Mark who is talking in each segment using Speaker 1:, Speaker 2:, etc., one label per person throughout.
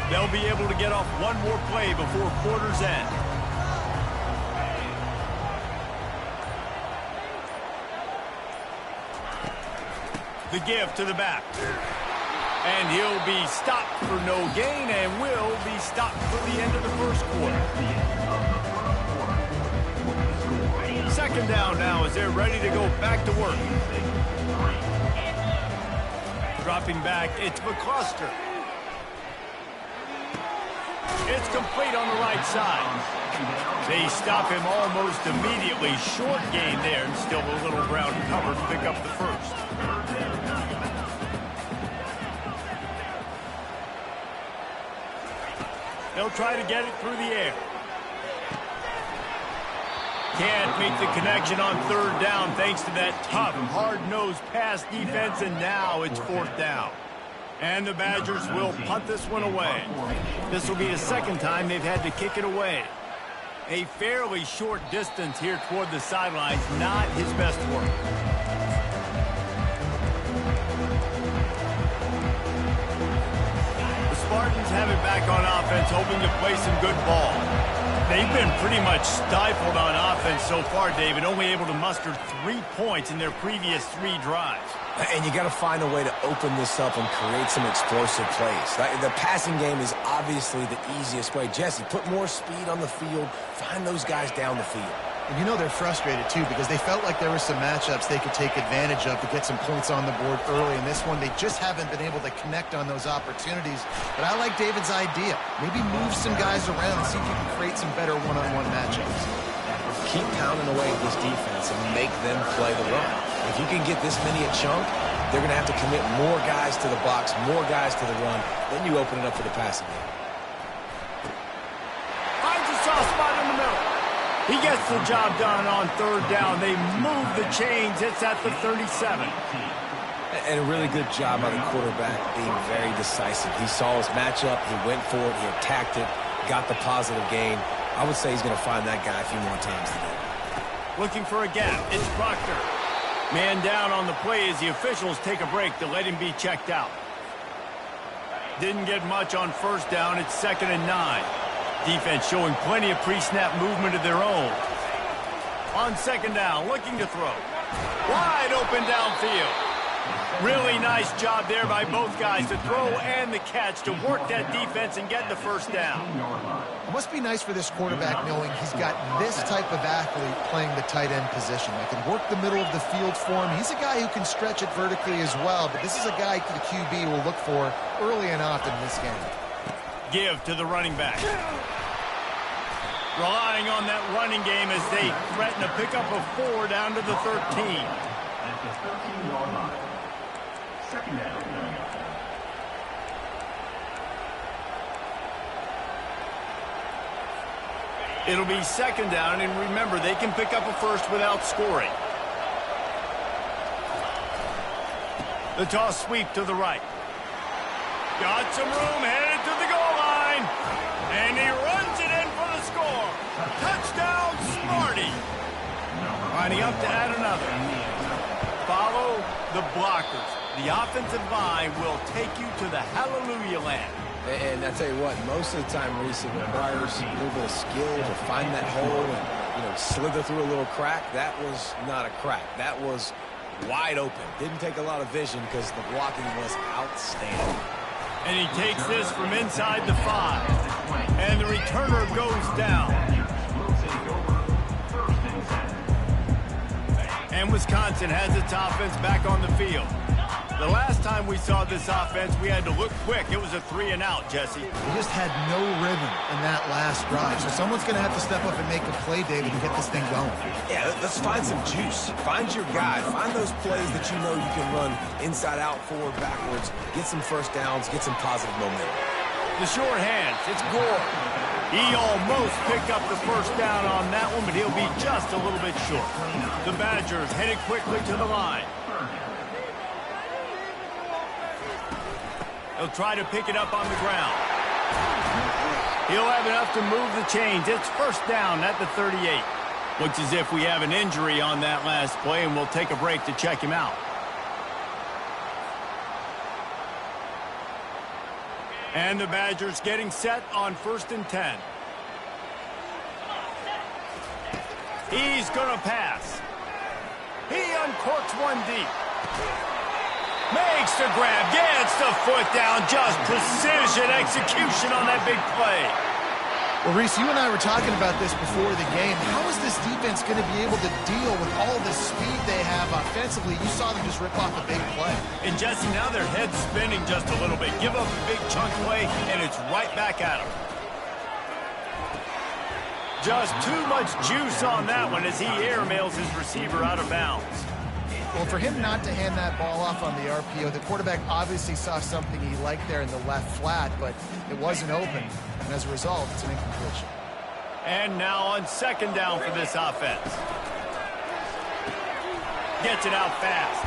Speaker 1: They'll be able to get off one more play before quarter's end. The give to the back. And he'll be stopped for no gain and will be stopped for the end of the first quarter. Second down now as they're ready to go back to work. Dropping back, it's McCluster. It's complete on the right side. They stop him almost immediately. Short gain there, and still a little ground cover to pick up the first. They'll try to get it through the air. Can't make the connection on third down thanks to that tough, hard-nosed pass defense, and now it's fourth down. And the Badgers will punt this one away. This will be the second time they've had to kick it away. A fairly short distance here toward the sidelines, not his best work. The Spartans have it back on offense, hoping to play some good ball. They've been pretty much stifled on offense so far, David, only able to muster 3 points in their previous 3 drives.
Speaker 2: And you got to find a way to open this up and create some explosive plays. The passing game is obviously the easiest way. Jesse, put more speed on the field. Find those guys down the field.
Speaker 3: And you know they're frustrated, too, because they felt like there were some matchups they could take advantage of to get some points on the board early. In this one, they just haven't been able to connect on those opportunities. But I like David's idea. Maybe move some guys around and see if you can create some better one-on-one matchups.
Speaker 2: Keep pounding away at this defense and make them play the run. If you can get this many a chunk, they're going to have to commit more guys to the box, more guys to the run. Then you open it up for the passing game.
Speaker 1: Finds a soft spot in the middle. He gets the job done on third down. They move the chains. It's at the 37.
Speaker 2: And a really good job by the quarterback being very decisive. He saw his matchup. He went for it. He attacked it. Got the positive gain. I would say he's going to find that guy a few more times today.
Speaker 1: Looking for a gap. It's Proctor. Man down on the play as the officials take a break to let him be checked out. Didn't get much on first down. It's 2nd and 9. Defense showing plenty of pre-snap movement of their own. On 2nd down, looking to throw. Wide open downfield. Really nice job there by both guys to throw and the catch to work that defense and get the first down.
Speaker 3: It must be nice for this quarterback knowing he's got this type of athlete playing the tight end position. They can work the middle of the field for him. He's a guy who can stretch it vertically as well, but this is a guy the QB will look for early and often in this game.
Speaker 1: Give to the running back. Relying on that running game as they threaten a pickup of 4 down to the 13.
Speaker 4: At the 13-yard line. Second down.
Speaker 1: It'll be 2nd down, and remember, they can pick up a first without scoring. The toss sweep to the right. Got some room, headed to the goal line. And he runs it in for the score. Touchdown, Smarty. Lining up to add another. Follow the blockers. The offensive line will take you to the hallelujah land.
Speaker 2: And I tell you what, most of the time, Reese, it requires a little bit of skill to find that hole and, slither through a little crack. That was not a crack. That was wide open. Didn't take a lot of vision because the blocking was outstanding.
Speaker 1: And he takes this from inside the 5. And the returner goes down. And Wisconsin has its offense back on the field. The last time we saw this offense, we had to look quick. It was a 3-and-out, Jesse.
Speaker 3: They just had no rhythm in that last drive. So someone's going to have to step up and make a play, David, to get this thing going.
Speaker 2: Yeah, let's find some juice. Find your guy. Find those plays that you know you can run inside out, forward, backwards. Get some first downs. Get some positive momentum.
Speaker 1: The short hands. It's Gore. He almost picked up the first down on that one, but he'll be just a little bit short. The Badgers headed quickly to the line. He'll try to pick it up on the ground. He'll have enough to move the chains. It's first down at the 38. Looks as if we have an injury on that last play, and we'll take a break to check him out. And the Badgers getting set on 1st and 10. He's going to pass. He uncorks one deep. Makes the grab, gets the foot down, just precision execution on that big play.
Speaker 3: Well, Reese, you and I were talking about this before the game. How is this defense going to be able to deal with all the speed they have offensively? You saw them just rip off a big play.
Speaker 1: And Jesse, now their head's spinning just a little bit. Give up a big chunk play, and it's right back at them. Just too much juice on that one as he airmails his receiver out of bounds.
Speaker 3: Well, for him not to hand that ball off on the RPO, the quarterback obviously saw something he liked there in the left flat, but it wasn't open. And as a result, it's an incompletion.
Speaker 1: And now on 2nd down for this offense. Gets it out fast.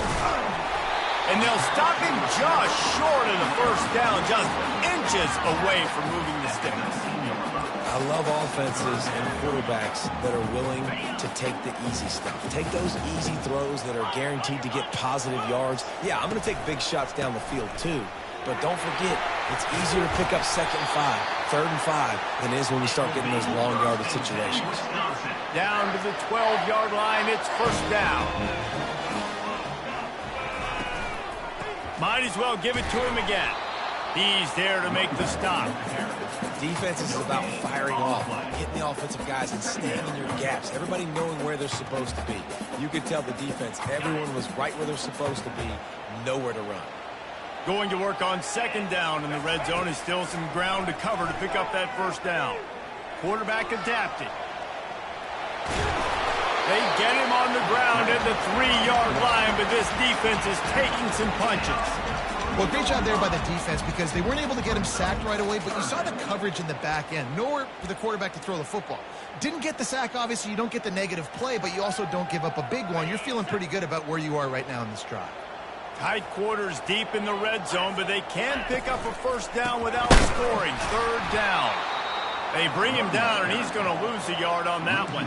Speaker 1: And they'll stop him just short of the 1st down, just inches away from moving the sticks.
Speaker 2: I love offenses and quarterbacks that are willing to take the easy stuff. Take those easy throws that are guaranteed to get positive yards. Yeah, I'm going to take big shots down the field too. But don't forget, it's easier to pick up 2nd and 5, 3rd and 5 than it is when you start getting those long yardage situations.
Speaker 1: Down to the 12-yard line, it's 1st down. Might as well give it to him again. He's there to make the stop.
Speaker 2: Defense is about firing off, hitting the offensive guys and staying in your gaps. Everybody knowing where they're supposed to be. You could tell the defense, everyone was right where they're supposed to be, nowhere to run.
Speaker 1: Going to work on 2nd down, and the red zone is still some ground to cover to pick up that 1st down. Quarterback adapting. They get him on the ground at the 3-yard line, but this defense is taking some punches.
Speaker 3: Well, great job there by the defense because they weren't able to get him sacked right away, but you saw the coverage in the back end. Nowhere for the quarterback to throw the football. Didn't get the sack, obviously. You don't get the negative play, but you also don't give up a big one. You're feeling pretty good about where you are right now in this drive.
Speaker 1: Tight quarters deep in the red zone, but they can pick up a 1st down without scoring. 3rd down. They bring him down, and he's going to lose a yard on that one.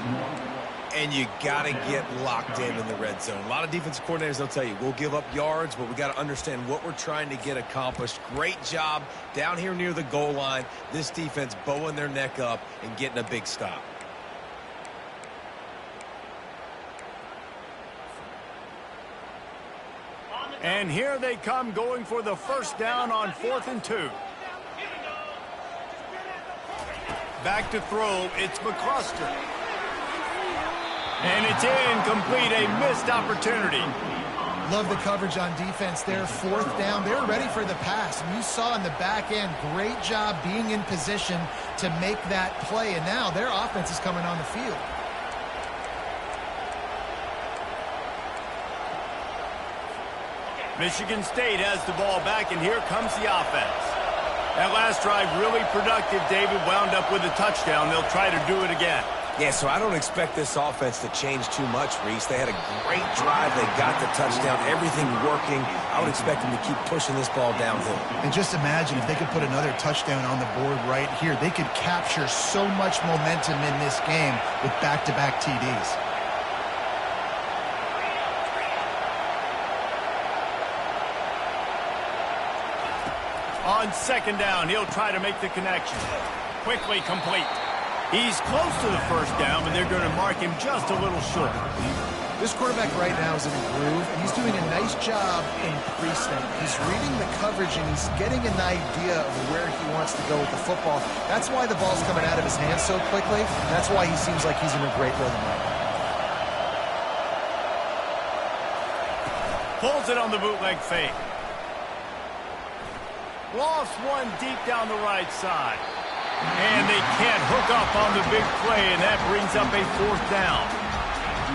Speaker 2: And you got to get locked in the red zone. A lot of defensive coordinators, they'll tell you, we'll give up yards, but we got to understand what we're trying to get accomplished. Great job down here near the goal line. This defense bowing their neck up and getting a big stop.
Speaker 1: And here they come going for the 1st down on 4th and 2. Back to throw, it's McCluster. And it's incomplete, a missed opportunity.
Speaker 3: Love the coverage on defense there. 4th down, they're ready for the pass. And you saw in the back end, great job being in position to make that play. And now their offense is coming on the field.
Speaker 1: Michigan State has the ball back, and here comes the offense. That last drive really productive. David wound up with a touchdown. They'll try to do it again.
Speaker 2: Yeah, so I don't expect this offense to change too much, Reese. They had a great drive. They got the touchdown. Everything working. I would expect them to keep pushing this ball downhill.
Speaker 3: And just imagine if they could put another touchdown on the board right here. They could capture so much momentum in this game with back-to-back TDs.
Speaker 1: On 2nd down, he'll try to make the connection. Quickly complete. He's close to the 1st down, but they're going to mark him just a little short.
Speaker 3: This quarterback right now is in a groove, and he's doing a nice job in pre-snap. He's reading the coverage, and he's getting an idea of where he wants to go with the football. That's why the ball's coming out of his hands so quickly. That's why he seems like he's in a great rhythm right now.
Speaker 1: Pulls it on the bootleg fake. Lost one deep down the right side. And they can't hook up on the big play, and that brings up a 4th down.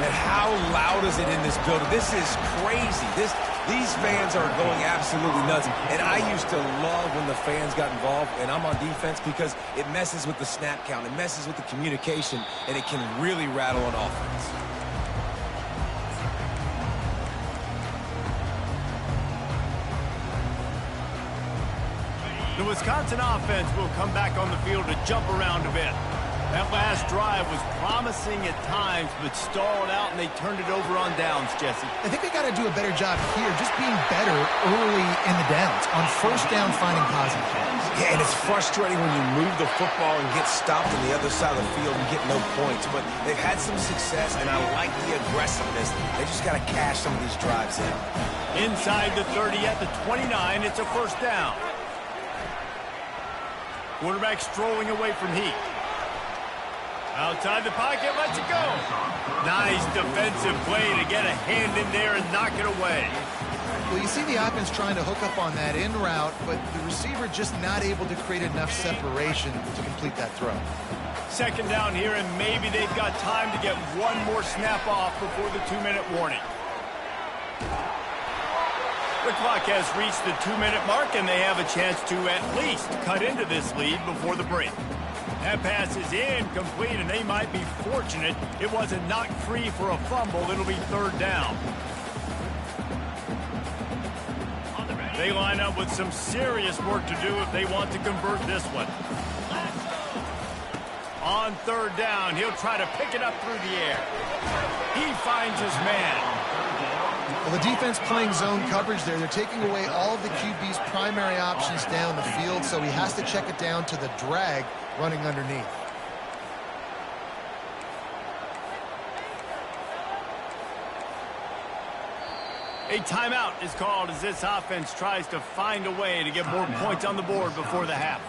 Speaker 2: And how loud is it in this building? This is crazy. These fans are going absolutely nuts. And I used to love when the fans got involved, and I'm on defense because it messes with the snap count. It messes with the communication, and it can really rattle an offense.
Speaker 1: The Wisconsin offense will come back on the field to jump around a bit. That last drive was promising at times, but stalled out, and they turned it over on downs, Jesse.
Speaker 3: I think they got to do a better job here, just being better early in the downs. On first down, finding positive plays.
Speaker 2: Yeah, and it's frustrating when you move the football and get stopped on the other side of the field and get no points. But they've had some success, and I like the aggressiveness. They just got to cash some of these drives in.
Speaker 1: Inside the 30 at the 29, it's a first down. Quarterback strolling away from Heath. Outside the pocket, lets it go. Nice defensive play to get a hand in there and knock it away.
Speaker 3: Well, you see the offense trying to hook up on that in route, but the receiver just not able to create enough separation to complete that throw.
Speaker 1: Second down here, and maybe they've got time to get one more snap off before the 2-minute warning. The clock has reached the 2-minute mark, and they have a chance to at least cut into this lead before the break. That pass is incomplete, and they might be fortunate it wasn't knocked free for a fumble. It'll be third down. They line up with some serious work to do if they want to convert this one. On third down, he'll try to pick it up through the air. He finds his man.
Speaker 3: Well, the defense playing zone coverage there. They're taking away all of the QB's primary options down the field, so he has to check it down to the drag running underneath.
Speaker 1: A timeout is called as this offense tries to find a way to get more points on the board before the half.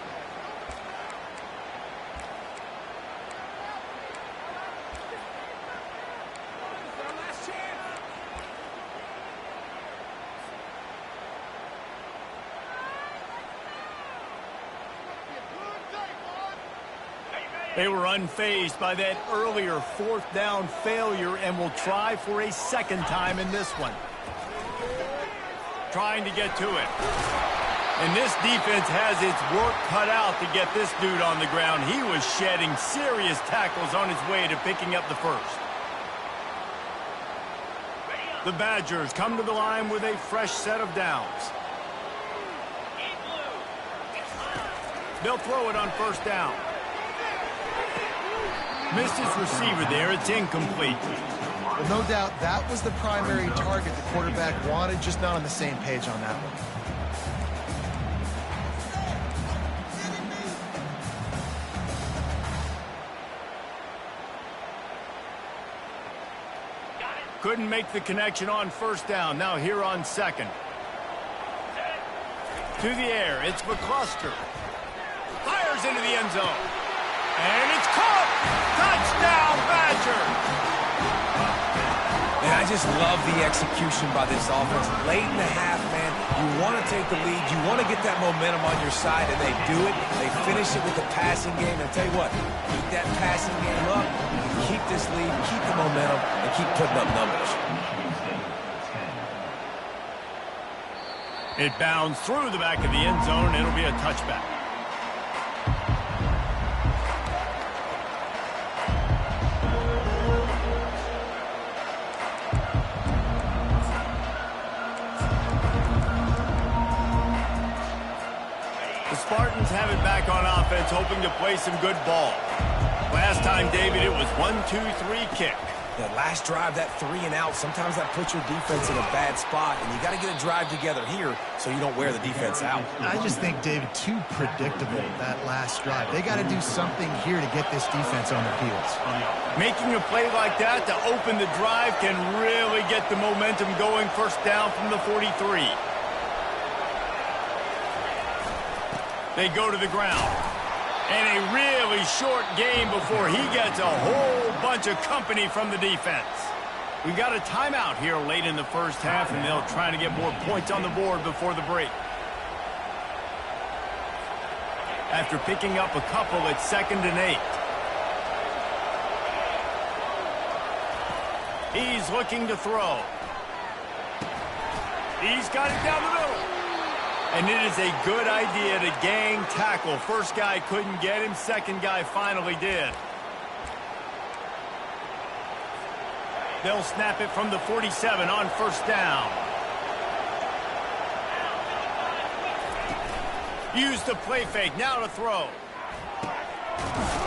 Speaker 1: They were unfazed by that earlier fourth down failure and will try for a second time in this one. Trying to get to it. And this defense has its work cut out to get this dude on the ground. He was shedding serious tackles on his way to picking up the first. The Badgers come to the line with a fresh set of downs. They'll throw it on first down. Missed his receiver there. It's incomplete.
Speaker 3: Well, no doubt that was the primary target the quarterback wanted, just not on the same page on that one.
Speaker 1: Couldn't make the connection on first down. Now here on second. To the air. It's McCluster. Fires into the end zone. And it's caught! Touchdown, Badger!
Speaker 2: And I just love the execution by this offense. Late in the half, man, you want to take the lead. You want to get that momentum on your side, and they do it. They finish it with the passing game. And tell you what, keep that passing game up, keep this lead, keep the momentum, and keep putting up numbers.
Speaker 1: It bounds through the back of the end zone. It'll be a touchback. Spartans have it back on offense, hoping to play some good ball. Last time, David, it was 1-2-3 kick.
Speaker 2: That last drive, that 3 and out, sometimes that puts your defense in a bad spot, and you got to get a drive together here so you don't wear the defense out.
Speaker 3: I just think, David, too predictable, that last drive. They got to do something here to get this defense on their heels.
Speaker 1: Making a play like that to open the drive can really get the momentum going. First down from the 43. They go to the ground. And a really short game before he gets a whole bunch of company from the defense. We got a timeout here late in the first half, and they'll try to get more points on the board before the break. After picking up a couple at 2nd and 8. He's looking to throw. He's got it down the middle. And it is a good idea to gang tackle. First guy couldn't get him. Second guy finally did. They'll snap it from the 47 on first down. Use the play fake. Now to throw.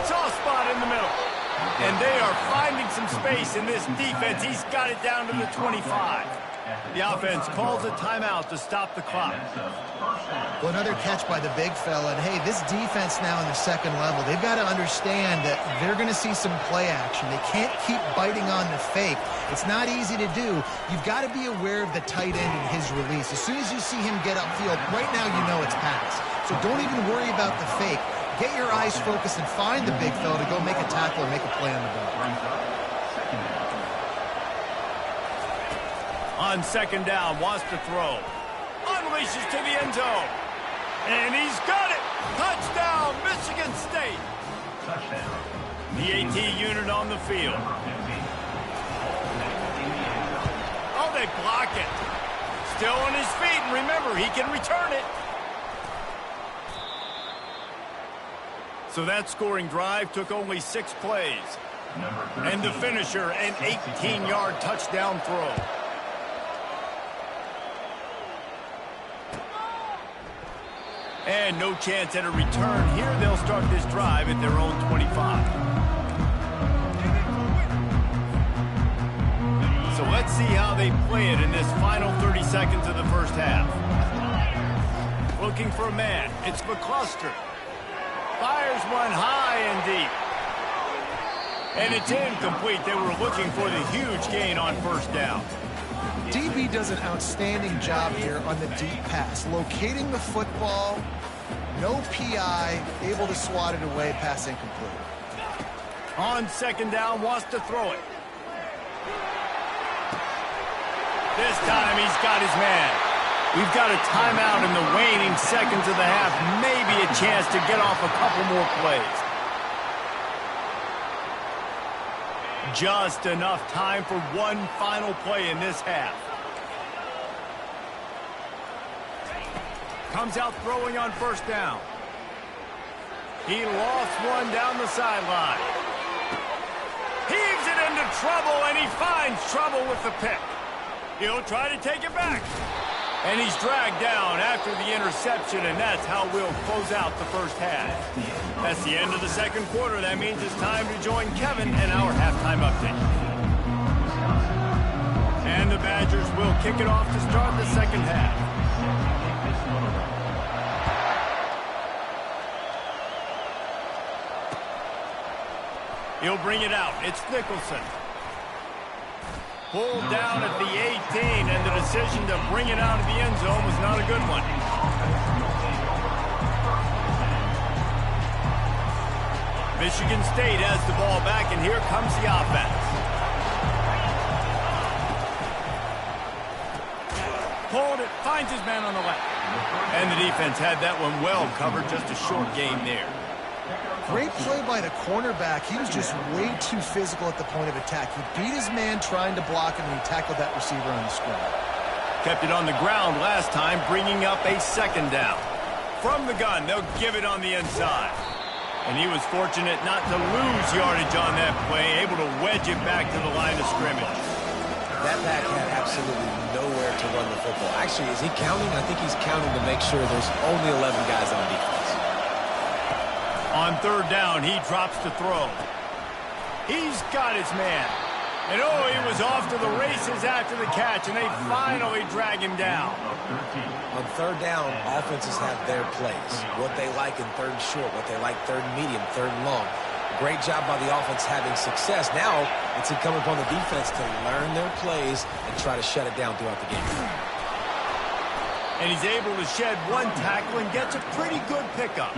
Speaker 1: Soft spot in the middle. And they are finding some space in this defense. He's got it down to the 25. The offense calls a timeout to stop the clock.
Speaker 3: Well, another catch by the big fella. And, hey, this defense now in the second level, they've got to understand that they're going to see some play action. They can't keep biting on the fake. It's not easy to do. You've got to be aware of the tight end and his release. As soon as you see him get upfield, right now you know it's pass. So don't even worry about the fake. Get your eyes focused and find the big fella to go make a tackle or make a play on the ball.
Speaker 1: On second down, wants to throw. Unleashes to the end zone. And he's got it. Touchdown, Michigan State.
Speaker 4: Touchdown.
Speaker 1: The AT unit on the field. Oh, they block it. Still on his feet, and remember, he can return it. So that scoring drive took only 6 plays. And the finisher, an 18-yard touchdown throw. And no chance at a return here. They'll start this drive at their own 25. So let's see how they play it in this final 30 seconds of the first half. Looking for a man. It's McCluster. Fires one high and deep. And it's incomplete. They were looking for the huge gain on first down.
Speaker 3: DB does an outstanding job here on the deep pass, locating the football, no PI, able to swat it away, pass incomplete.
Speaker 1: On second down, wants to throw it. This time he's got his man. We've got a timeout in the waning seconds of the half, maybe a chance to get off a couple more plays. Just enough time for one final play in this half. Comes out throwing on first down. He lost one down the sideline. Heaves it into trouble, and he finds trouble with the pick. He'll try to take it back. And he's dragged down after the interception, and that's how we'll close out the first half. That's the end of the second quarter. That means it's time to join Kevin and our halftime update. And the Badgers will kick it off to start the second half. He'll bring it out. It's Nicholson. Pulled down at the 18, and the decision to bring it out of the end zone was not a good one. Michigan State has the ball back, and here comes the offense. Pulled it, finds his man on the left. And the defense had that one well covered, just a short gain there.
Speaker 3: Great play by the cornerback. He was just way too physical at the point of attack. He beat his man trying to block him, and he tackled that receiver on the screen.
Speaker 1: Kept it on the ground last time, bringing up a second down. From the gun, they'll give it on the inside. And he was fortunate not to lose yardage on that play, able to wedge it back to the line of scrimmage.
Speaker 2: That back had absolutely nowhere to run the football. Actually, is he counting? I think he's counting to make sure there's only 11 guys on defense.
Speaker 1: On third down, he drops to throw. He's got his man. And oh, he was off to the races after the catch, and they finally drag him down.
Speaker 2: On third down, offenses have their plays. What they like in third and short, what they like third and medium, third and long. Great job by the offense having success. Now, it's incumbent upon the defense to learn their plays and try to shut it down throughout the game.
Speaker 1: And he's able to shed one tackle and gets a pretty good pickup.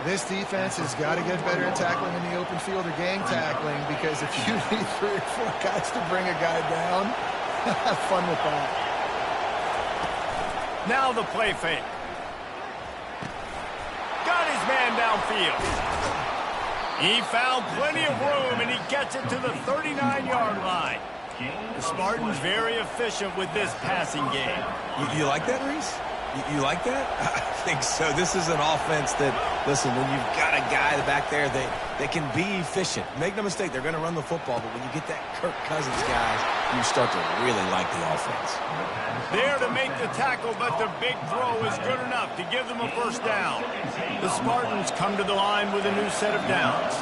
Speaker 3: This defense has got to get better at tackling in the open field or gang tackling, because if you need 3 or 4 guys to bring a guy down, have fun with that.
Speaker 1: Now the play fake. Got his man downfield. He found plenty of room, and he gets it to the 39-yard line. The Spartans very efficient with this passing game.
Speaker 2: You like that, Reese? You like that? think so. This is an offense that, listen, when you've got a guy back there that can be efficient. Make no mistake, they're going to run the football, but when you get that Kirk Cousins guys, you start to really like the offense.
Speaker 1: There to make the tackle, but the big throw is good enough to give them a first down. The Spartans come to the line with a new set of downs.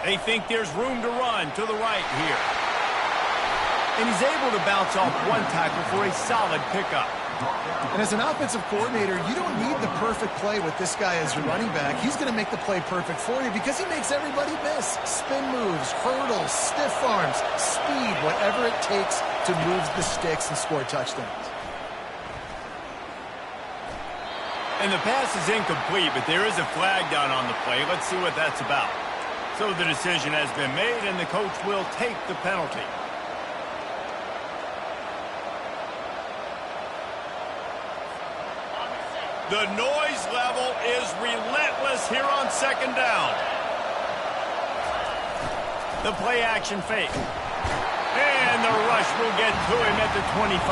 Speaker 1: They think there's room to run to the right here. And he's able to bounce off one tackle for a solid pickup.
Speaker 3: And as an offensive coordinator, you don't need the perfect play with this guy as your running back. He's going to make the play perfect for you because he makes everybody miss. Spin moves, hurdles, stiff arms, speed, whatever it takes to move the sticks and score touchdowns.
Speaker 1: And the pass is incomplete, but there is a flag down on the play. Let's see what that's about. So the decision has been made, and the coach will take the penalty. The noise level is relentless here on second down. The play action fake. And the rush will get to him at the 25.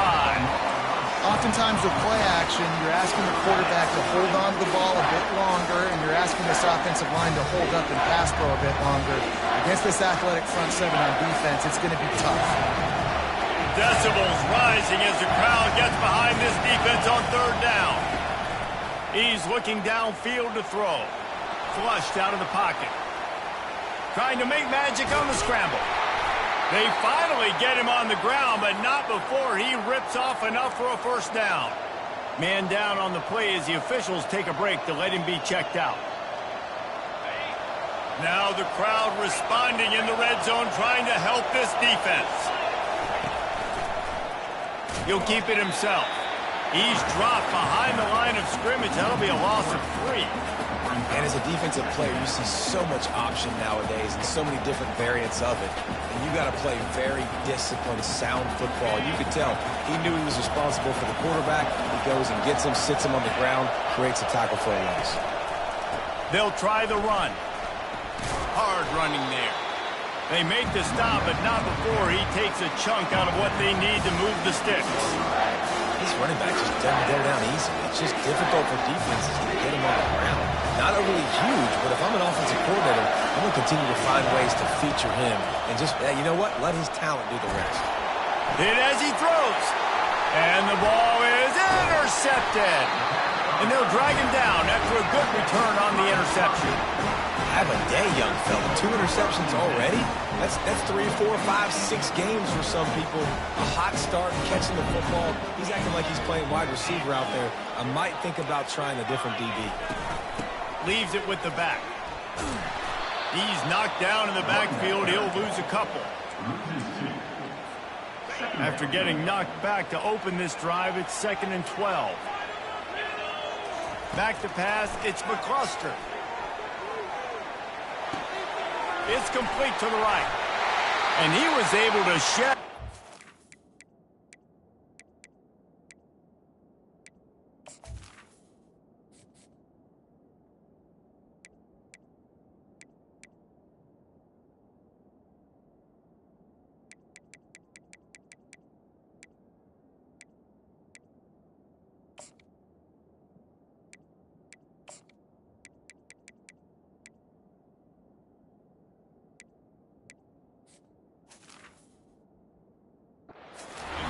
Speaker 3: Oftentimes with play action, you're asking the quarterback to hold on to the ball a bit longer, and you're asking this offensive line to hold up and pass pro a bit longer. Against this athletic front seven on defense, it's going to be tough.
Speaker 1: Decibels rising as the crowd gets behind this defense on third down. He's looking downfield to throw. Flushed out of the pocket. Trying to make magic on the scramble. They finally get him on the ground, but not before he rips off enough for a first down. Man down on the play as the officials take a break to let him be checked out. Now the crowd responding in the red zone, trying to help this defense. He'll keep it himself. He's dropped behind the line of scrimmage. That'll be a loss of 3.
Speaker 2: And as a defensive player, you see so much option nowadays and so many different variants of it. And you got to play very disciplined, sound football. You could tell he knew he was responsible for the quarterback. He goes and gets him, sits him on the ground, creates a tackle for a loss.
Speaker 1: They'll try the run. Hard running there. They make the stop, but not before he takes a chunk out of what they need to move the sticks.
Speaker 2: This running back just doesn't go down easy. It's just difficult for defenses to get him on the ground. Not overly huge, but if I'm an offensive coordinator, I'm going to continue to find ways to feature him. And just, you know what? Let his talent do the rest.
Speaker 1: Hit as he throws. And the ball is intercepted. And they'll drag him down after a good return on the interception.
Speaker 2: Have a day, young fella. 2 interceptions already? That's 3, 4, 5, 6 games for some people. A hot start, catching the football. He's acting like he's playing wide receiver out there. I might think about trying a different DB.
Speaker 1: Leaves it with the back. He's knocked down in the backfield. He'll lose a couple. After getting knocked back to open this drive, it's 2nd and 12. Back to pass, it's McCluster. It's complete to the right. And he was able to shed.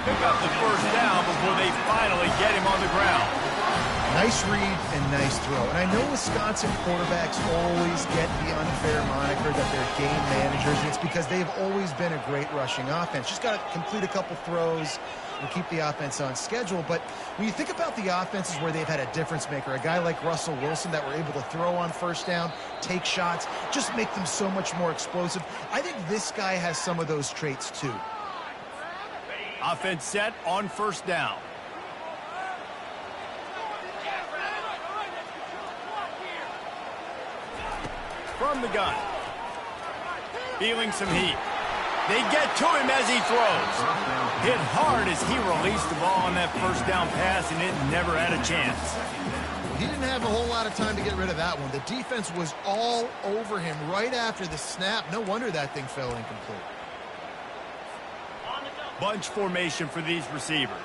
Speaker 1: Pick up the first down before they finally get him on the ground.
Speaker 3: Nice read and nice throw. And I know Wisconsin quarterbacks always get the unfair moniker that they're game managers, and it's because they've always been a great rushing offense. Just got to complete a couple throws and keep the offense on schedule. But when you think about the offenses where they've had a difference maker, a guy like Russell Wilson that were able to throw on first down, take shots, just make them so much more explosive, I think this guy has some of those traits too.
Speaker 1: Offense set on first down. From the gun. Feeling some heat. They get to him as he throws. Hit hard as he released the ball on that first down pass, and it never had a chance.
Speaker 3: He didn't have a whole lot of time to get rid of that one. The defense was all over him right after the snap. No wonder that thing fell incomplete.
Speaker 1: Bunch formation for these receivers.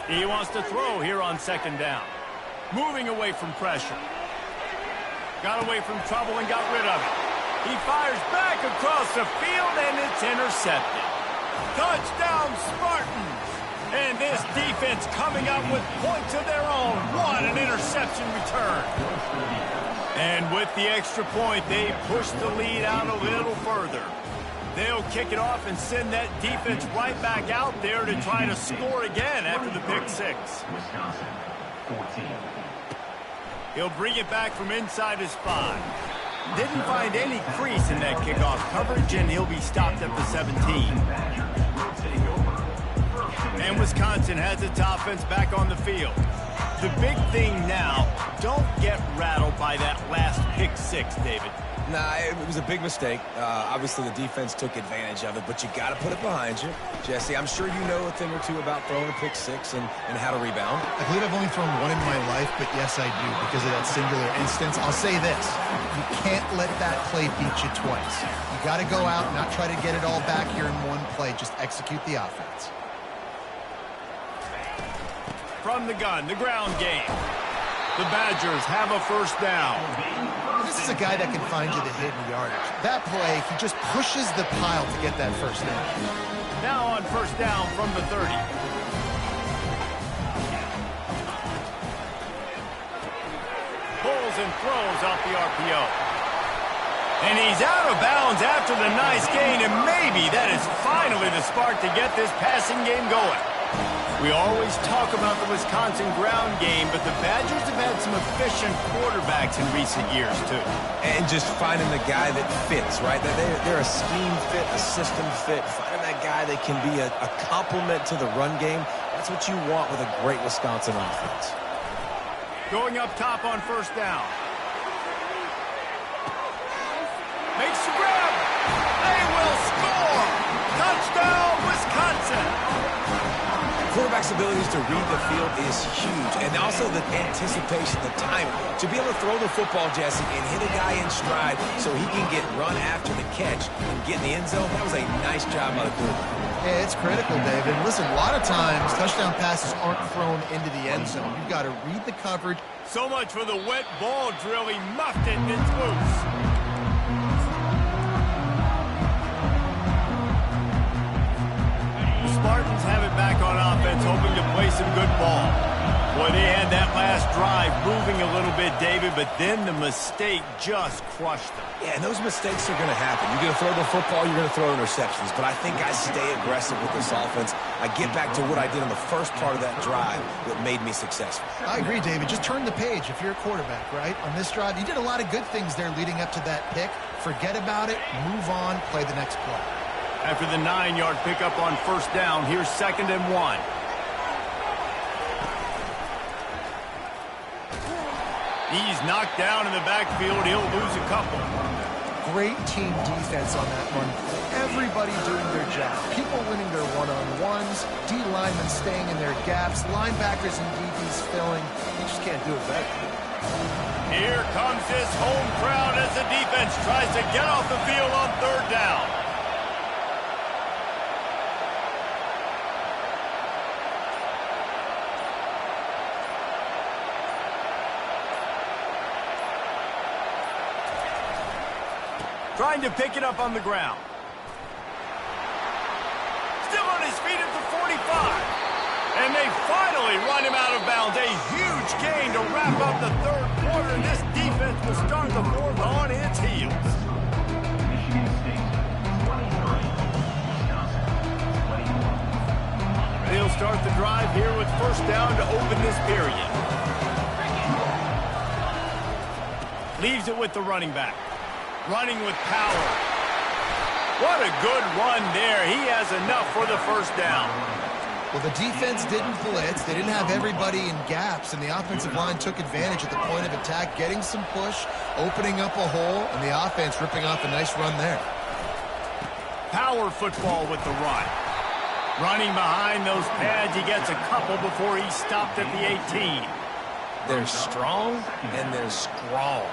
Speaker 1: He wants to throw here on second down. Moving away from pressure. Got away from trouble and got rid of it. He fires back across the field, and it's intercepted. Touchdown, Spartans! And this defense coming up with points of their own. What an interception return. And with the extra point, they push the lead out a little further. They'll kick it off and send that defense right back out there to try to score again after the pick six.
Speaker 4: Wisconsin, 14.
Speaker 1: He'll bring it back from inside his 5. Didn't find any crease in that kickoff coverage, and he'll be stopped at the 17. And Wisconsin has its offense back on the field. The big thing now, don't get rattled by that last pick six, David.
Speaker 2: Nah, it was a big mistake. Obviously, the defense took advantage of it, but you got to put it behind you. Jesse, I'm sure you know a thing or two about throwing a pick six and how to rebound.
Speaker 3: I believe I've only thrown one in my life, but yes, I do, because of that singular instance. I'll say this. You can't let that play beat you twice. You got to go out, not try to get it all back here in one play. Just execute the offense.
Speaker 1: From the gun, the ground game. The Badgers have a first down.
Speaker 3: This is a guy that can find you the hidden yardage. That play, he just pushes the pile to get that first down.
Speaker 1: Now on first down from the 30. Pulls and throws off the RPO. And he's out of bounds after the nice gain, and maybe that is finally the spark to get this passing game going. We always talk about the Wisconsin ground game, but the Badgers have had some efficient quarterbacks in recent years, too.
Speaker 2: And just finding the guy that fits, right? They're a scheme fit, a system fit. Finding that guy that can be a complement to the run game, that's what you want with a great Wisconsin offense.
Speaker 1: Going up top on first down. Makes the grab. They will score. Touchdown, Wisconsin.
Speaker 2: Quarterback's abilities to read the field is huge, and also the anticipation, the timing. To be able to throw the football, Jesse, and hit a guy in stride so he can get run after the catch and get in the end zone, that was a nice job by the quarterback.
Speaker 3: Yeah, it's critical, David. Listen, a lot of times, touchdown passes aren't thrown into the end zone. You've got to read the coverage.
Speaker 1: So much for the wet ball drill. He muffed it, and it's loose. Spartans have it back on offense, hoping to play some good ball. Boy, they had that last drive moving a little bit, David, but then the mistake just crushed them.
Speaker 2: Yeah, and those mistakes are going to happen. You're going to throw the football, you're going to throw interceptions. But I think I stay aggressive with this offense. I get back to what I did on the first part of that drive that made me successful.
Speaker 3: I agree, David. Just turn the page if you're a quarterback, right? On this drive, you did a lot of good things there leading up to that pick. Forget about it, move on, play the next play.
Speaker 1: After the 9-yard pickup on first down, here's 2nd and 1. He's knocked down in the backfield. He'll lose a couple.
Speaker 3: Great team defense on that one. Everybody doing their job. People winning their one-on-ones, D linemen staying in their gaps, linebackers and DBs filling. You just can't do it better.
Speaker 1: Here comes this home crowd as the defense tries to get off the field on third down. Trying to pick it up on the ground. Still on his feet at the 45. And they finally run him out of bounds. A huge gain to wrap up the third quarter. This defense will start the fourth on its heels.
Speaker 4: Michigan State, 23. Wisconsin, 21.
Speaker 1: They'll start the drive here with first down to open this period. Leaves it with the running back. Running with power. What a good run there. He has enough for the first down.
Speaker 3: Well, the defense didn't blitz. They didn't have everybody in gaps, and the offensive line took advantage at the point of attack, getting some push, opening up a hole, and the offense ripping off a nice run there.
Speaker 1: Power football with the run. Running behind those pads, he gets a couple before he's stopped at the 18.
Speaker 2: They're strong and they're strong.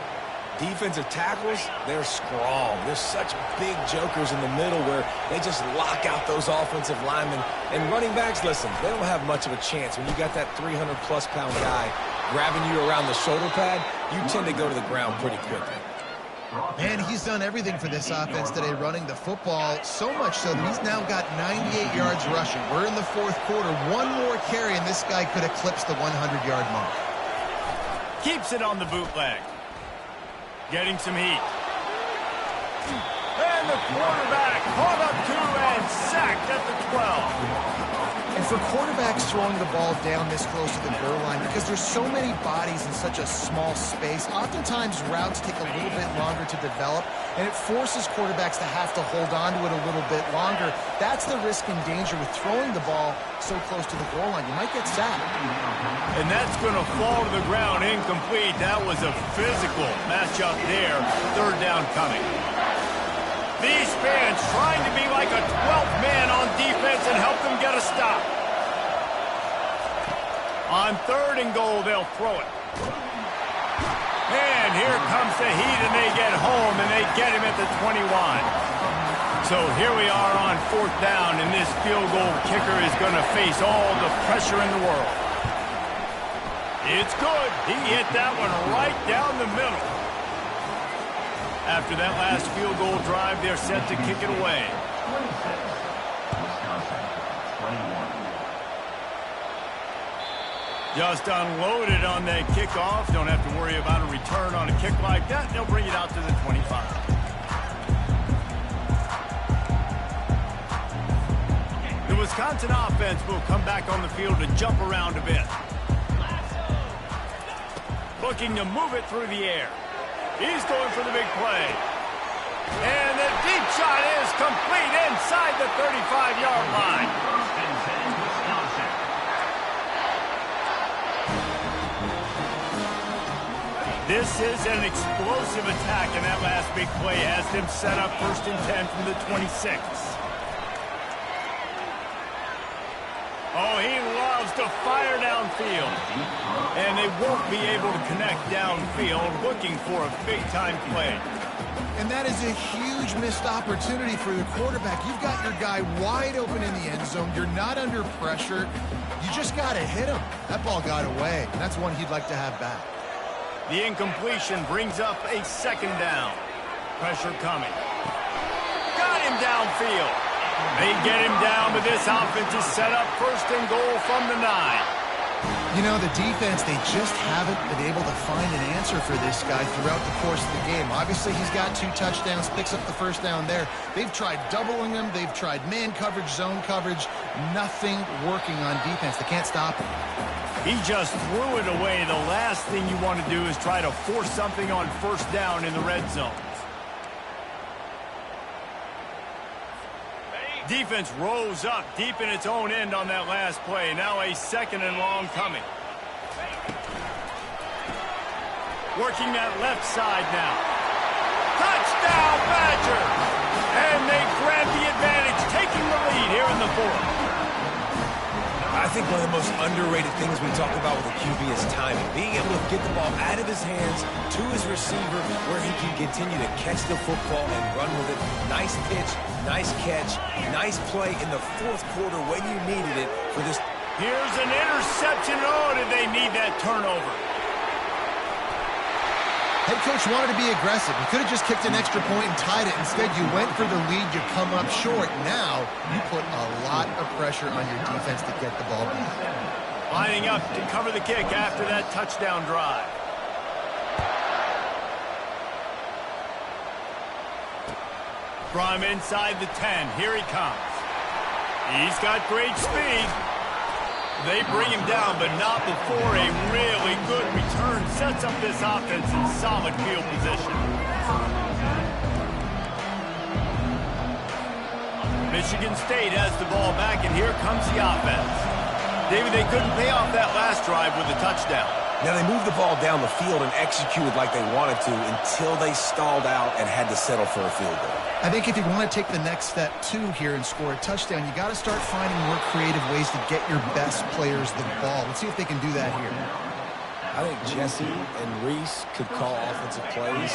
Speaker 2: defensive tackles, they're strong. There's such big jokers in the middle where they just lock out those offensive linemen. And running backs, listen, they don't have much of a chance. When you got that 300-plus pound guy grabbing you around the shoulder pad, you tend to go to the ground pretty quickly.
Speaker 3: And he's done everything for this offense today, running the football, so much so that he's now got 98 yards rushing. We're in the fourth quarter. One more carry, and this guy could eclipse the 100-yard mark.
Speaker 1: Keeps it on the bootleg. Getting some heat. And the quarterback caught up to and sacked at the 12.
Speaker 3: And for quarterbacks throwing the ball down this close to the goal line, because there's so many bodies in such a small space, oftentimes routes take a little bit longer to develop, and it forces quarterbacks to have to hold on to it a little bit longer. That's the risk and danger with throwing the ball so close to the goal line. You might get sacked.
Speaker 1: And that's going to fall to the ground incomplete. That was a physical matchup there. Third down coming. These fans trying to be like a 12th man on defense and help them get a stop. On third and goal, they'll throw it. And here comes the heat, and they get home, and they get him at the 21. So here we are on fourth down, and this field goal kicker is going to face all the pressure in the world. It's good. He hit that one right down the middle. After that last field goal drive, they're set to kick it away.
Speaker 4: 26, Wisconsin, 21.
Speaker 1: Just unloaded on that kickoff. Don't have to worry about a return on a kick like that. They'll bring it out to the 25. The Wisconsin offense will come back on the field to jump around a bit. Looking to move it through the air. He's going for the big play. And the deep shot is complete inside the 35-yard line.
Speaker 4: First and 10, Wisconsin.
Speaker 1: This is an explosive attack, and that last big play has them set up first and 10 from the 26. Oh, he loves to fire downfield. And they won't be able to connect downfield, looking for a big-time play.
Speaker 3: And that is a huge missed opportunity for the quarterback. You've got your guy wide open in the end zone. You're not under pressure. You just got to hit him. That ball got away. And that's one he'd like to have back.
Speaker 1: The incompletion brings up a second down. Pressure coming. Got him downfield. They get him down, but this offense is set up first and goal from the 9.
Speaker 3: You know, the defense, they just haven't been able to find an answer for this guy throughout the course of the game. Obviously, he's got 2 touchdowns, picks up the first down there. They've tried doubling him. They've tried man coverage, zone coverage. Nothing working on defense. They can't stop him.
Speaker 1: He just threw it away. The last thing you want to do is try to force something on first down in the red zone. Defense rose up deep in its own end on that last play. Now a second and long coming. Working that left side now. Touchdown, Badger! And they grab the advantage, taking the lead here in the fourth.
Speaker 2: I think one of the most underrated things we talk about with a QB is timing. Being able to get the ball out of his hands to his receiver where he can continue to catch the football and run with it. Nice pitch, nice catch, nice play in the fourth quarter when you needed it for this.
Speaker 1: Here's an interception. Oh, did they need that turnover?
Speaker 3: Head coach wanted to be aggressive. He could have just kicked an extra point and tied it. Instead, you went for the lead. You come up short. Now, you put a lot of pressure on your defense to get the ball back.
Speaker 1: Lining up to cover the kick after that touchdown drive. From inside the 10, here he comes. He's got great speed. They bring him down, but not before a really good return sets up this offense in solid field position. Michigan State has the ball back, and here comes the offense. David, they couldn't pay off that last drive with a touchdown.
Speaker 2: Now they moved the ball down the field and executed like they wanted to until they stalled out and had to settle for a field goal.
Speaker 3: I think if you want to take the next step, too, here and score a touchdown, you got to start finding more creative ways to get your best players the ball. Let's see if they can do that here.
Speaker 2: I think Jesse and Reese could call offensive plays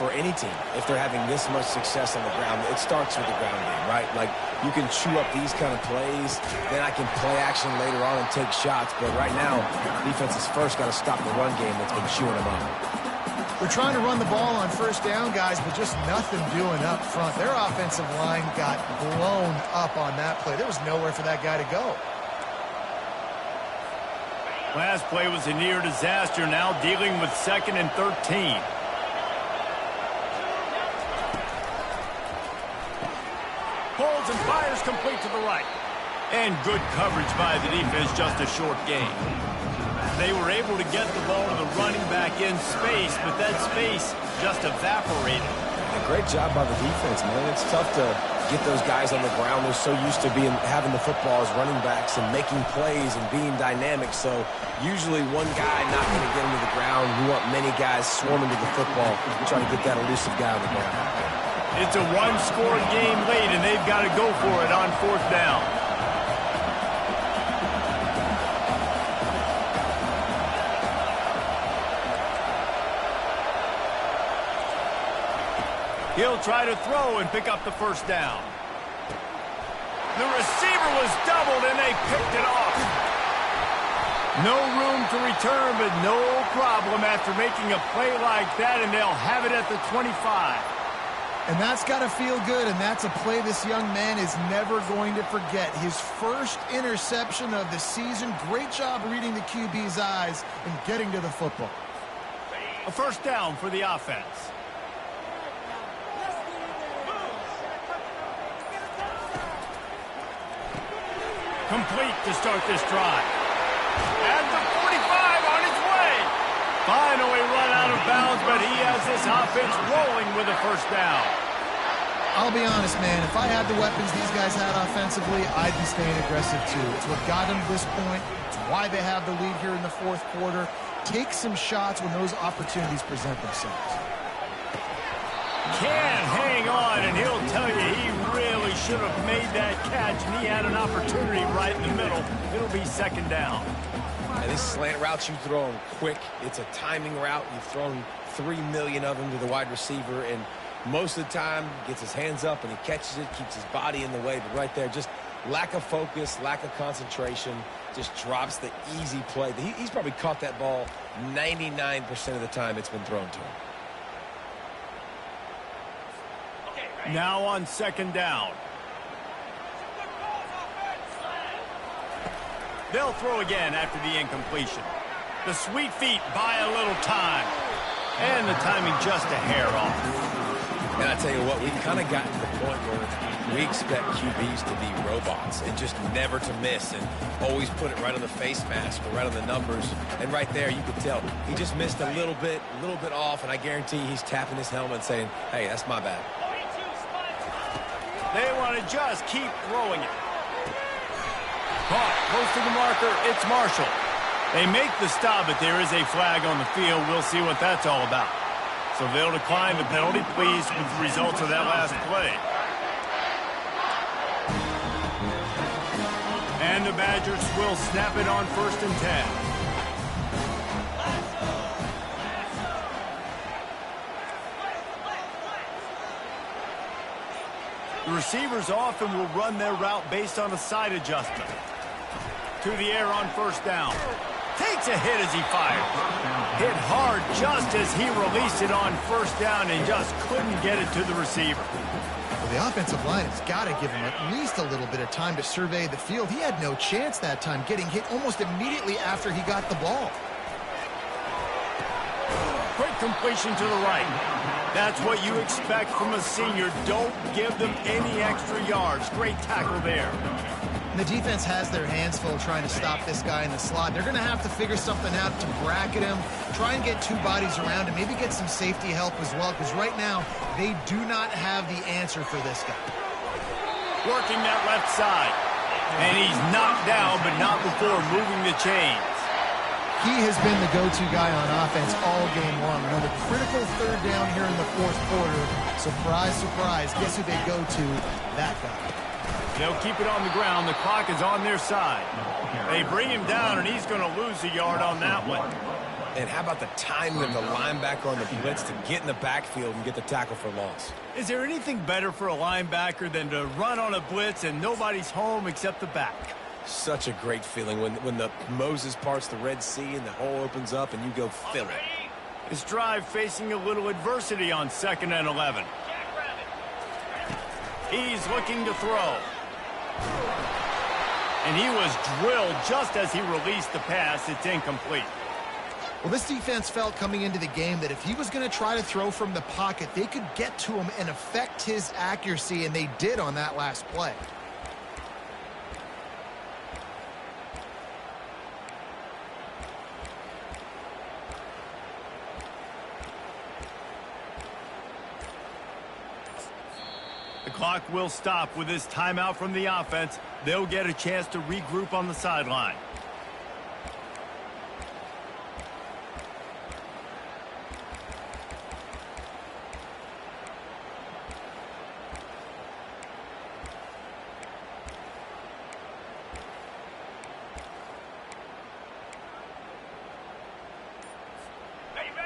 Speaker 2: for any team if they're having this much success on the ground. It starts with the ground game, right? Like, you can chew up these kind of plays, then I can play action later on and take shots. But right now, defense has first got to stop the run game that's been chewing them up.
Speaker 3: We're trying to run the ball on first down, guys, but just nothing doing up front. Their offensive line got blown up on that play. There was nowhere for that guy to go.
Speaker 1: Last play was a near disaster, now dealing with 2nd and 13. Pulls and fires complete to the right. And good coverage by the defense, just a short gain. They were able to get the ball to the running back in space, but that space just evaporated.
Speaker 2: A great job by the defense, man. It's tough to get those guys on the ground. They're so used to having the football as running backs and making plays and being dynamic. So usually one guy not going to get them to the ground. You want many guys swarming to the football, trying to get that elusive guy on the ground.
Speaker 1: It's a one-score game late, and they've got to go for it on 4th down. He'll try to throw and pick up the 1st down. The receiver was doubled, and they picked it off. No room to return, but no problem after making a play like that, and they'll have it at the 25.
Speaker 3: And that's got to feel good, and that's a play this young man is never going to forget. His first interception of the season. Great job reading the QB's eyes and getting to the football.
Speaker 1: A 1st down for the offense. Complete to start this drive. At the 45 on its way. Finally run out of bounds, but he has this offense rolling with a 1st down.
Speaker 3: I'll be honest, man. If I had the weapons these guys had offensively, I'd be staying aggressive too. It's what got them to this point. It's why they have the lead here in the 4th quarter. Take some shots when those opportunities present themselves.
Speaker 1: Can't hang on, and he'll tell you he really should have made that catch, and he had an opportunity right in the middle. It'll be 2nd down.
Speaker 2: And these slant routes you throw them quick. It's a timing route. You've thrown 3 million of them to the wide receiver, and most of the time gets his hands up and he catches it, keeps his body in the way. But right there, just lack of focus, lack of concentration, just drops the easy play. He's probably caught that ball 99% of the time it's been thrown to him.
Speaker 1: Now on 2nd down. They'll throw again after the incompletion. The sweet feet buy a little time. And the timing just a hair off.
Speaker 2: And I tell you what, we've kind of gotten to the point where we expect QBs to be robots and just never to miss and always put it right on the face mask or right on the numbers. And right there, you could tell he just missed a little bit off, and I guarantee he's tapping his helmet saying, hey, that's my bad.
Speaker 1: They want to just keep throwing it. Caught close to the marker. It's Marshall. They make the stop, but there is a flag on the field. We'll see what that's all about. So they'll decline the penalty, pleased with the results of that last play. And the Badgers will snap it on 1st and 10. The receivers often will run their route based on a side adjustment. To the air on 1st down. Takes a hit as he fires. Hit hard just as he released it on 1st down and just couldn't get it to the receiver.
Speaker 3: Well, the offensive line has got to give him at least a little bit of time to survey the field. He had no chance that time, getting hit almost immediately after he got the ball.
Speaker 1: Quick completion to the right. That's what you expect from a senior. Don't give them any extra yards. Great tackle there.
Speaker 3: And the defense has their hands full trying to stop this guy in the slot. They're going to have to figure something out to bracket him, try and get 2 bodies around him, maybe get some safety help as well, because right now they do not have the answer for this guy.
Speaker 1: Working that left side. And he's knocked down, but not before moving the chains.
Speaker 3: He has been the go-to guy on offense all game long. Another critical 3rd down here in the 4th quarter. Surprise, surprise. Guess who they go to? That guy.
Speaker 1: They'll keep it on the ground. The clock is on their side. They bring him down, and he's going to lose a yard on that one.
Speaker 2: And how about the timing of the linebacker on the blitz to get in the backfield and get the tackle for loss?
Speaker 1: Is there anything better for a linebacker than to run on a blitz and nobody's home except the back?
Speaker 2: Such a great feeling when the Moses parts the Red Sea and the hole opens up and you go fill it.
Speaker 1: This drive facing a little adversity on 2nd and 11. He's looking to throw. And he was drilled just as he released the pass. It's incomplete.
Speaker 3: Well, this defense felt coming into the game that if he was going to try to throw from the pocket, they could get to him and affect his accuracy, and they did on that last play.
Speaker 1: The clock will stop with this timeout from the offense. They'll get a chance to regroup on the sideline.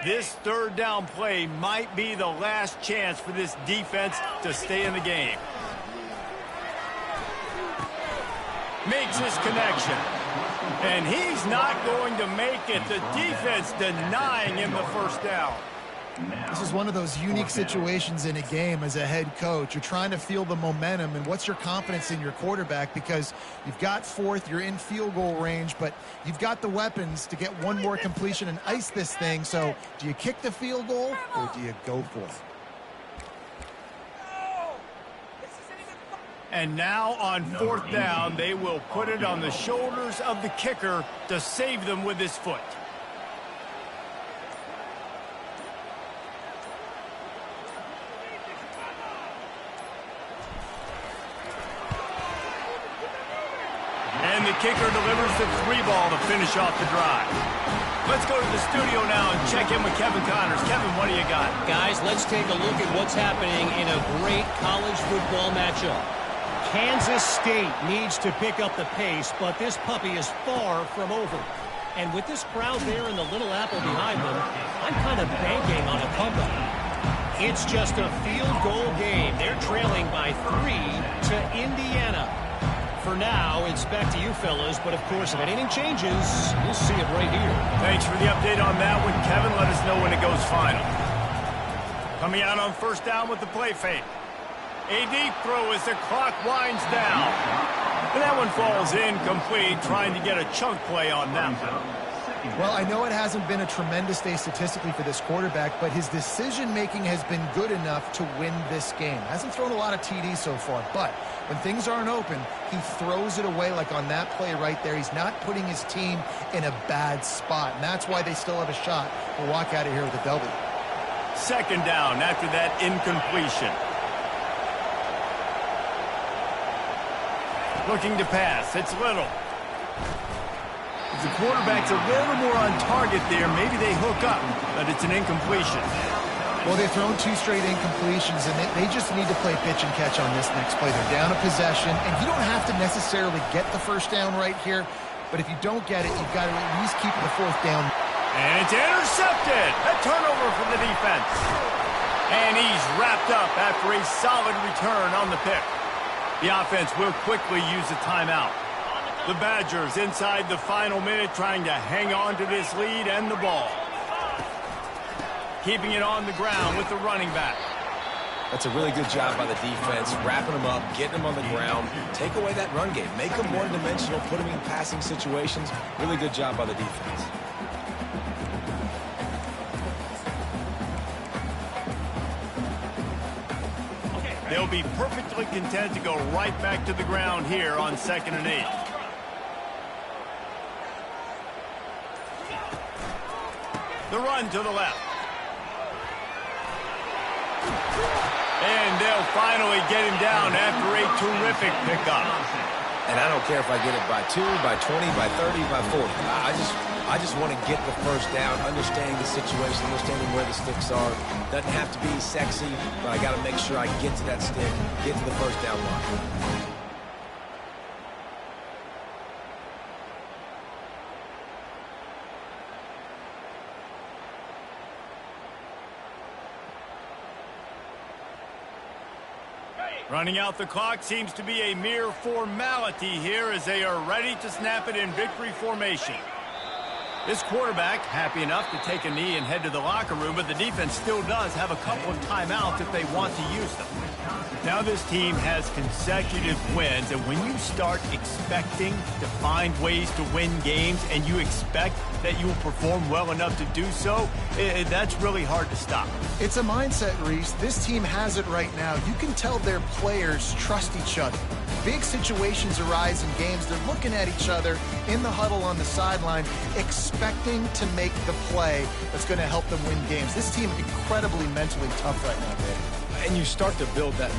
Speaker 1: This 3rd down play might be the last chance for this defense to stay in the game. Makes his connection. And he's not going to make it. The defense denying him the 1st down.
Speaker 3: This is one of those unique situations in a game as a head coach. You're trying to feel the momentum, and what's your confidence in your quarterback, because you've got 4th, you're in field goal range, but you've got the weapons to get one more completion and ice this thing. So do you kick the field goal or do you go for it?
Speaker 1: And now on 4th down, they will put it on the shoulders of the kicker to save them with his foot. And the kicker delivers the 3 ball to finish off the drive. Let's go to the studio now and check in with Kevin Connors. Kevin, what do you got?
Speaker 5: Guys, let's take a look at what's happening in a great college football matchup. Kansas State needs to pick up the pace, but this puppy is far from over. And with this crowd there and the Little Apple behind them, I'm kind of banking on a comeback. It's just a field goal game. They're trailing by 3 to Indiana. For now, it's back to you fellas, but of course, if anything changes, you'll see it right here.
Speaker 1: Thanks for the update on that one, Kevin. Let us know when it goes final. Coming out on 1st down with the play fake. A deep throw as the clock winds down. And that one falls incomplete, trying to get a chunk play on that one.
Speaker 3: Well, I know it hasn't been a tremendous day statistically for this quarterback, but his decision-making has been good enough to win this game. Hasn't thrown a lot of TDs so far, but when things aren't open, he throws it away like on that play right there. He's not putting his team in a bad spot, and that's why they still have a shot to walk out of here with a W.
Speaker 1: 2nd down after that incompletion. Looking to pass. It's Little. If the quarterback's a little more on target there, maybe they hook up, but it's an incompletion.
Speaker 3: Well, they've thrown 2 straight incompletions, and they just need to play pitch and catch on this next play. They're down a possession, and you don't have to necessarily get the 1st down right here, but if you don't get it, you've got to at least keep the 4th down.
Speaker 1: And it's intercepted. A turnover for the defense. And he's wrapped up after a solid return on the pick. The offense will quickly use a timeout. The Badgers inside the final minute trying to hang on to this lead and the ball. Keeping it on the ground with the running back.
Speaker 2: That's a really good job by the defense, wrapping them up, getting them on the ground. Take away that run game. Make them one-dimensional, put them in passing situations. Really good job by the defense.
Speaker 1: They'll be perfectly content to go right back to the ground here on 2nd and 8. The run to the left. And they'll finally get him down after a terrific pickup.
Speaker 2: And I don't care if I get it by 2, by 20, by 30, by 40. I just want to get the 1st down, understanding the situation, understanding where the sticks are. Doesn't have to be sexy, but I got to make sure I get to that stick, get to the 1st down line.
Speaker 1: Running out the clock seems to be a mere formality here as they are ready to snap it in victory formation. This quarterback happy enough to take a knee and head to the locker room, but the defense still does have a couple of timeouts if they want to use them. Now this team has consecutive wins, and when you start expecting to find ways to win games and you expect that you will perform well enough to do so, that's really hard to stop.
Speaker 3: It's a mindset, Reese. This team has it right now. You can tell their players trust each other. Big situations arise in games. They're looking at each other in the huddle on the sideline, expecting to make the play that's going to help them win games. This team incredibly mentally tough right now, Dave.
Speaker 2: And you start to build that